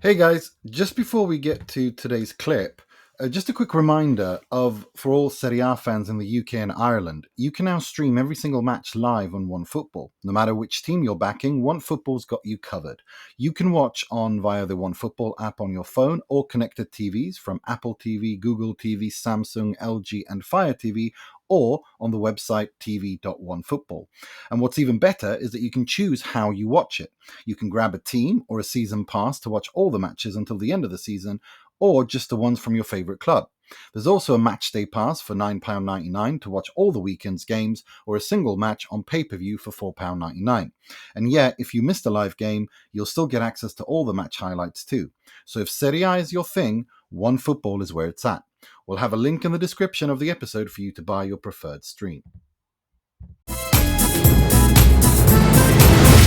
Hey guys, just before we get to today's clip, just a quick reminder for all Serie A fans in the UK and Ireland, you can now stream every single match live on OneFootball. No matter which team you're backing, OneFootball's got you covered. You can watch on via the OneFootball app on your phone or connected TVs from Apple TV, Google TV, Samsung, LG, and Fire TV, or on the website tv.onefootball. And what's even better is that you can choose how you watch it. You can grab a team or a season pass to watch all the matches until the end of the season, or just the ones from your favourite club. There's also a match day pass for £9.99 to watch all the weekend's games, or a single match on pay-per-view for £4.99. And yeah, if you missed a live game, you'll still get access to all the match highlights too. So if Serie A is your thing, OneFootball is where it's at. We'll have a link in the description of the episode for you to buy your preferred stream.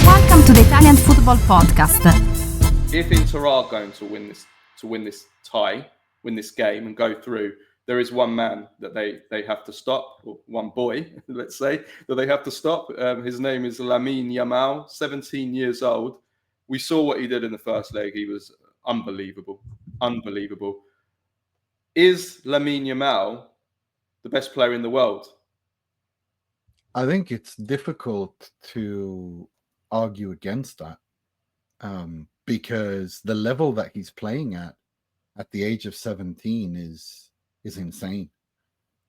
Welcome to the Italian Football Podcast. If Inter are going to win this game and go through, there is one man that they have to stop, or one boy, let's say, that they have to stop. His name is Lamine Yamal, 17 years old. We saw what he did in the first leg. He was unbelievable. Is Lamine Yamal the best player in the world? I think it's difficult to argue against that because the level that he's playing at the age of 17 is insane.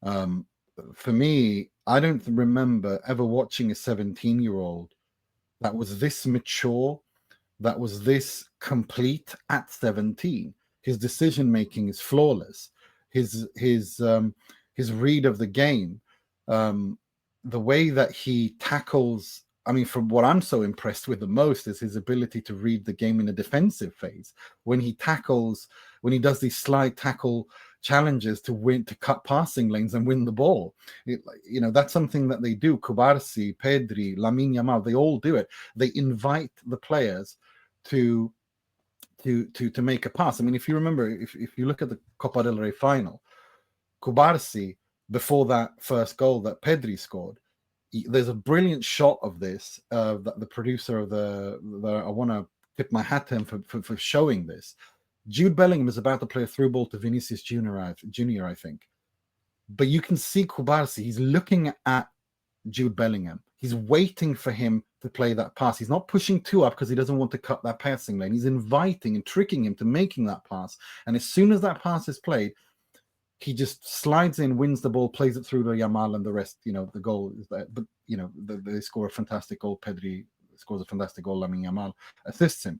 For me, I don't remember ever watching a 17-year-old that was this mature, that was this complete at 17. His decision making is flawless. His read of the game, the way that he tackles. I mean, from what I'm so impressed with the most is his ability to read the game in a defensive phase. When he tackles, when he does these slide tackle challenges to cut passing lanes and win the ball. That's something that they do. Cubarsí, Pedri, Lamine Yamal, they all do it. They invite the players to make a pass. I mean, if you remember, if you look at the Copa del Rey final, Cubarsí, before that first goal that Pedri scored, there's a brilliant shot of this that the producer of I want to tip my hat to him for showing this. Jude Bellingham is about to play a through ball to Vinicius Junior, I think. But you can see Cubarsí, he's looking at Jude Bellingham. He's waiting for him to play that pass. He's not pushing too up because he doesn't want to cut that passing lane. He's inviting and tricking him to making that pass. And as soon as that pass is played, he just slides in, wins the ball, plays it through to Yamal, and the rest, the goal is there. But, they score a fantastic goal. Pedri scores a fantastic goal. Lamine Yamal assists him.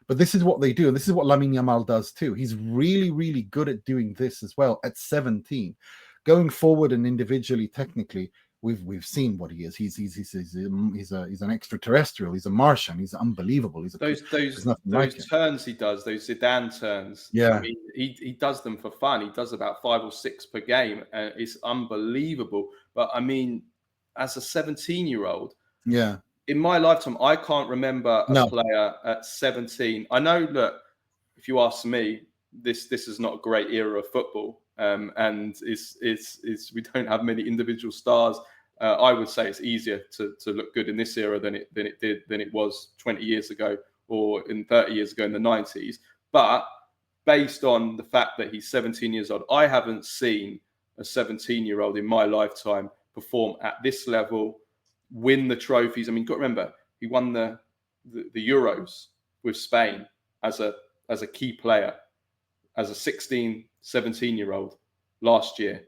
But this is what they do. And this is what Lamine Yamal does too. He's really, really good at doing this as well at 17. Going forward and individually, technically, we've seen what he is. He's an extraterrestrial. He's a Martian. He's unbelievable. Those turns he does, those Zidane turns. Yeah, I mean, he does them for fun. He does about 5 or 6 per game. It's unbelievable. But I mean, as a 17-year-old, yeah, in my lifetime, I can't remember a player at 17. I know. Look, if you ask me, this is not a great era of football. And we don't have many individual stars. I would say it's easier to look good in this era than it was 20 years ago or in 30 years ago in the 90s. But based on the fact that he's 17 years old, I haven't seen a 17-year-old in my lifetime perform at this level, win the trophies. I mean, you've got to remember, he won the Euros with Spain as a key player, as a 16, 17-year-old last year.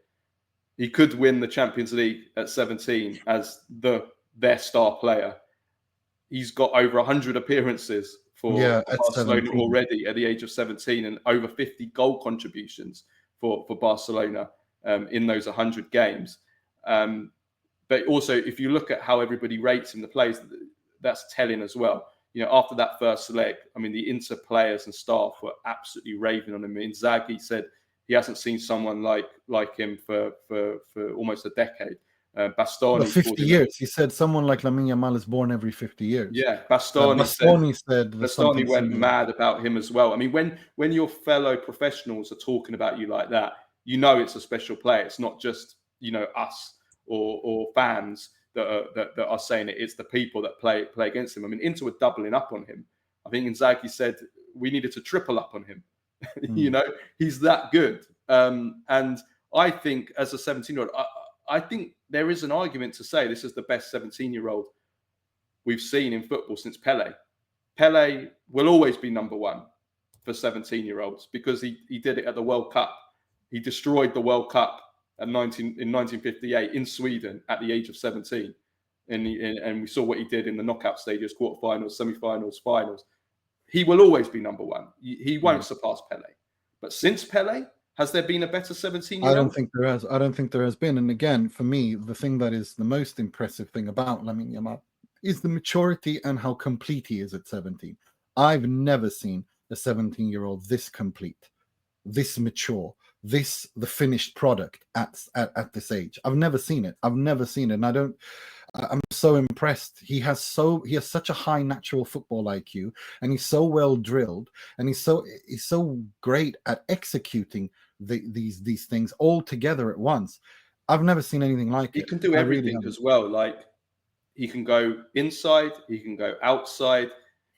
He could win the Champions League at 17 as their star player. He's got over 100 appearances for Barcelona 17. already at the age of 17, and over 50 goal contributions for Barcelona in those 100 games. But also, if you look at how everybody rates him, the players, that's telling as well. After that first leg, I mean, the Inter players and staff were absolutely raving on him. Inzaghi said he hasn't seen someone like him for almost a decade. Bastoni, 50 years. He said someone like Lamine Yamal is born every 50 years. Yeah, Bastoni went similar. mad about him as well. I mean, when your fellow professionals are talking about you like that, it's a special player. It's not just us or fans that are saying it. It's the people that play against him. I mean, Inter were doubling up on him. I think Inzaghi said we needed to triple up on him. Mm. He's that good. And I think as a 17-year-old, I think there is an argument to say this is the best 17-year-old we've seen in football since Pele. Pele will always be number one for 17-year-olds because he did it at the World Cup. He destroyed the World Cup in 1958 in Sweden at the age of 17. And we saw what he did in the knockout stages, quarterfinals, semi-finals, finals. He will always be number one. He won't surpass Pele. But since Pele, has there been a better 17-year-old? I don't think there has. I don't think there has been. And again, for me, the thing that is the most impressive thing about Lamine Yamal is the maturity and how complete he is at 17. I've never seen a 17-year-old this complete, this mature, the finished product at this age. I've never seen it. And I'm so impressed. He has such a high natural football IQ, and he's so well drilled, and he's so great at executing these things all together at once. I've never seen anything like it. He can do everything as well. Like, he can go inside, he can go outside,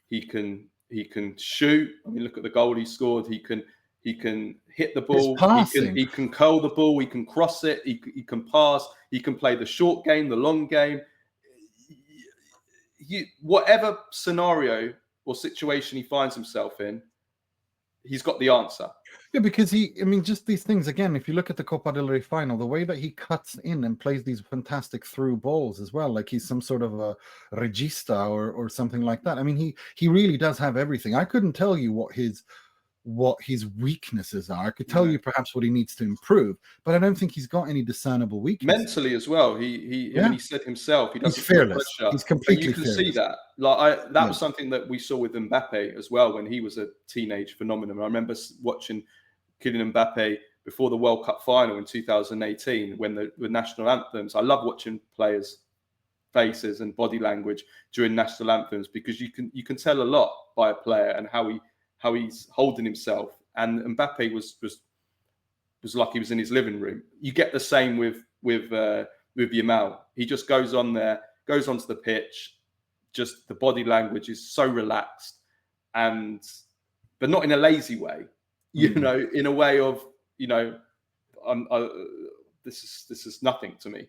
he can shoot. I mean, look at the goal he scored. He can hit the ball. He can curl the ball. He can cross it. He can pass. He can play the short game, the long game. Whatever scenario or situation he finds himself in, he's got the answer. Yeah, because just these things, again, if you look at the Copa del Rey final, the way that he cuts in and plays these fantastic through balls as well, like he's some sort of a regista or something like that. I mean, he really does have everything. I couldn't tell you what his weaknesses are. I could tell you perhaps what he needs to improve, but I don't think he's got any discernible weaknesses. Mentally as well, he said himself, he doesn't he's fearless. Pressure. He's completely you can fearless. see that. That was something that we saw with Mbappe as well when he was a teenage phenomenon. I remember watching Kylian Mbappe before the World Cup final in 2018 when the national anthems. I love watching players' faces and body language during national anthems because you can tell a lot by a player and how he's holding himself. And Mbappe was like he was in his living room. You get the same with Yamal. He just goes onto the pitch. Just the body language is so relaxed, but not in a lazy way. In a way of this is nothing to me.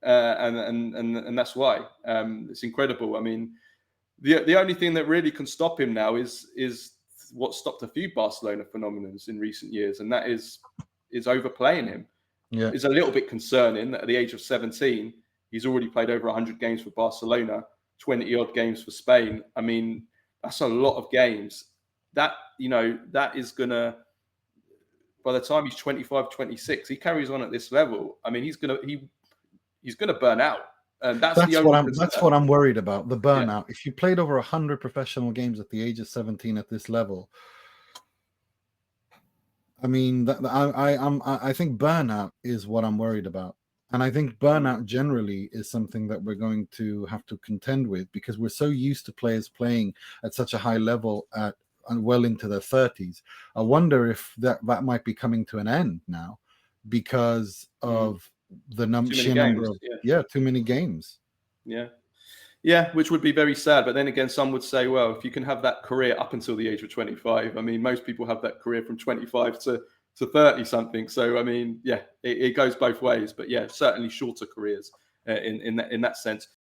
And that's why it's incredible. I mean, the only thing that really can stop him now is what stopped a few Barcelona phenomenons in recent years, and that is overplaying him. Yeah, it's a little bit concerning that at the age of 17, he's already played over 100 games for Barcelona, 20 odd games for Spain. I mean, that's a lot of games. That is gonna, by the time he's 25, 26, he carries on at this level. I mean, he's gonna burn out. And that's what I'm worried about, the burnout. If you played over 100 professional games at the age of 17 at this level, I mean, I think burnout is what I'm worried about. And I think burnout generally is something that we're going to have to contend with because we're so used to players playing at such a high level and well into their 30s. I wonder if that might be coming to an end now because of the sheer number of too many games. Yeah, which would be very sad. But then again, some would say, well, if you can have that career up until the age of 25, I mean, most people have that career from 25 to 30 something. So I mean, it goes both ways. But certainly shorter careers in that sense.